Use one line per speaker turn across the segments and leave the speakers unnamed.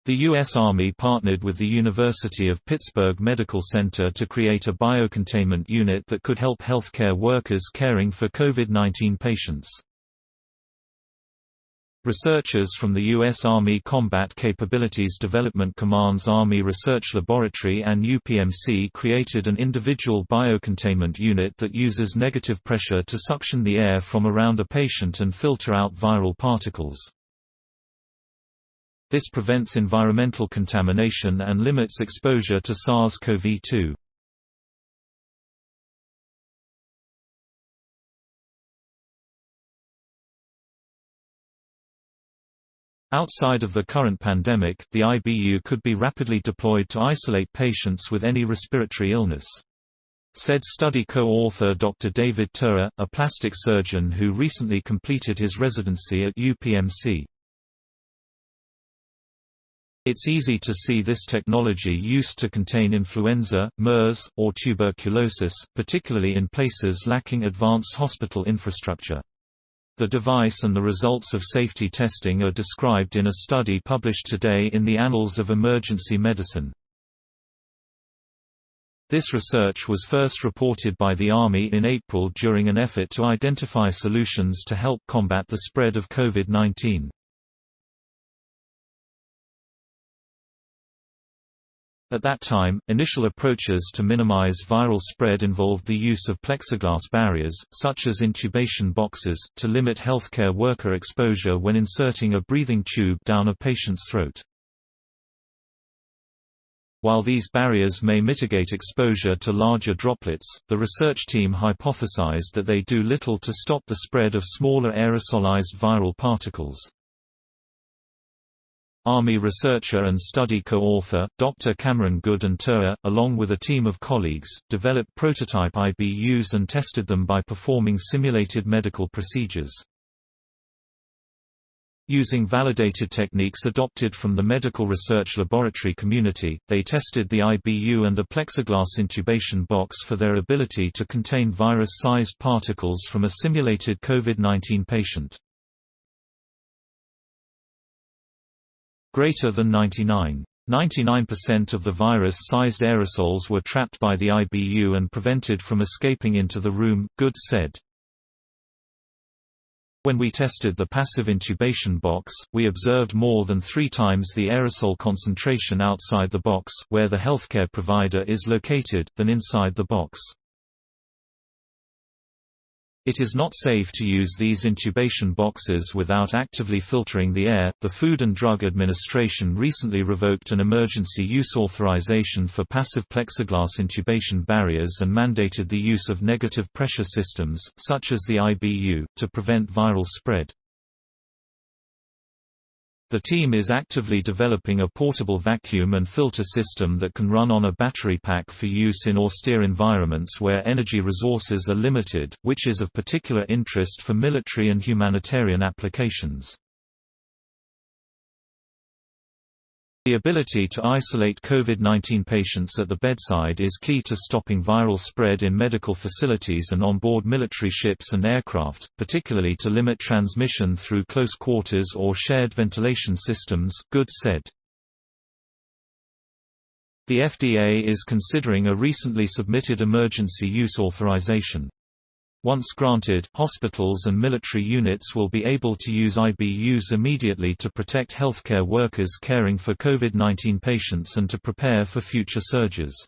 The U.S. Army partnered with the University of Pittsburg Medical Center to create a biocontainment unit that could help healthcare workers caring for COVID-19 patients. Researchers from the U.S. Army Combat Capabilities Development Command's Army Research Laboratory and UPMC created an individual biocontainment unit that uses negative pressure to suction the air from around a patient and filter out viral particles. This prevents environmental contamination and limits exposure to SARS-CoV-2. Outside of the current pandemic, the IBU could be rapidly deployed to isolate patients with any respiratory illness. Said study co-author Dr. David Turer, a plastic surgeon who recently completed his residency at UPMC. It's easy to see this technology used to contain influenza, MERS, or tuberculosis, particularly in places lacking advanced hospital infrastructure. The device and the results of safety testing are described in a study published today in the Annals of Emergency Medicine. This research was first reported by the Army in April during an effort to identify solutions to help combat the spread of COVID-19. At that time, initial approaches to minimize viral spread involved the use of plexiglass barriers, such as intubation boxes, to limit healthcare worker exposure when inserting a breathing tube down a patient's throat. While these barriers may mitigate exposure to larger droplets, the research team hypothesized that they do little to stop the spread of smaller aerosolized viral particles. Army researcher and study co-author, Dr. Cameron Good and Turer, along with a team of colleagues, developed prototype IBUs and tested them by performing simulated medical procedures. Using validated techniques adopted from the medical research laboratory community, they tested the IBU and a plexiglass intubation box for their ability to contain virus-sized particles from a simulated COVID-19 patient. Greater than 99.99% of the virus-sized aerosols were trapped by the IBU and prevented from escaping into the room, Good said. When we tested the passive intubation box, we observed more than 3 times the aerosol concentration outside the box, where the healthcare provider is located, than inside the box. It is not safe to use these intubation boxes without actively filtering the air. The Food and Drug Administration recently revoked an emergency use authorization for passive plexiglass intubation barriers and mandated the use of negative pressure systems, such as the IBU, to prevent viral spread. The team is actively developing a portable vacuum and filter system that can run on a battery pack for use in austere environments where energy resources are limited, which is of particular interest for military and humanitarian applications. The ability to isolate COVID-19 patients at the bedside is key to stopping viral spread in medical facilities and on board military ships and aircraft, particularly to limit transmission through close quarters or shared ventilation systems, Good said. The FDA is considering a recently submitted emergency use authorization. Once granted, hospitals and military units will be able to use IBUs immediately to protect healthcare workers caring for COVID-19 patients and to prepare for future surges.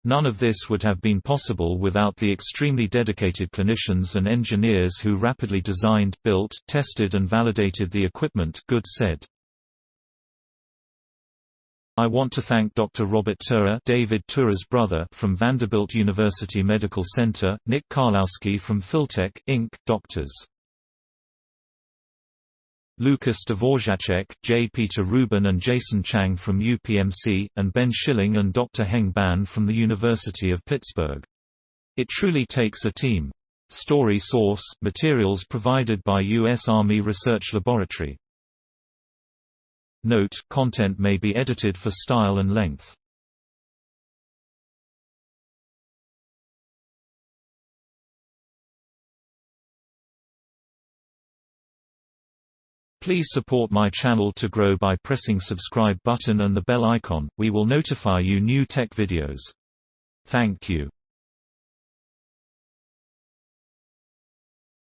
None of this would have been possible without the extremely dedicated clinicians and engineers who rapidly designed, built, tested and validated the equipment, Good said. I want to thank Dr. Robert Turer, David Turer's brother, from Vanderbilt University Medical Center, Nick Karlowski from Filtech, Inc., Drs. Lucas Dvořáček, J. Peter Rubin and Jason Chang from UPMC, and Ben Schilling and Dr. Heng Ban from the University of Pittsburgh. It truly takes a team. Story source: materials provided by U.S. Army Research Laboratory. Note: content may be edited for style and length. Please support my channel to grow by pressing subscribe button and the bell icon. We will notify you new tech videos. Thank you.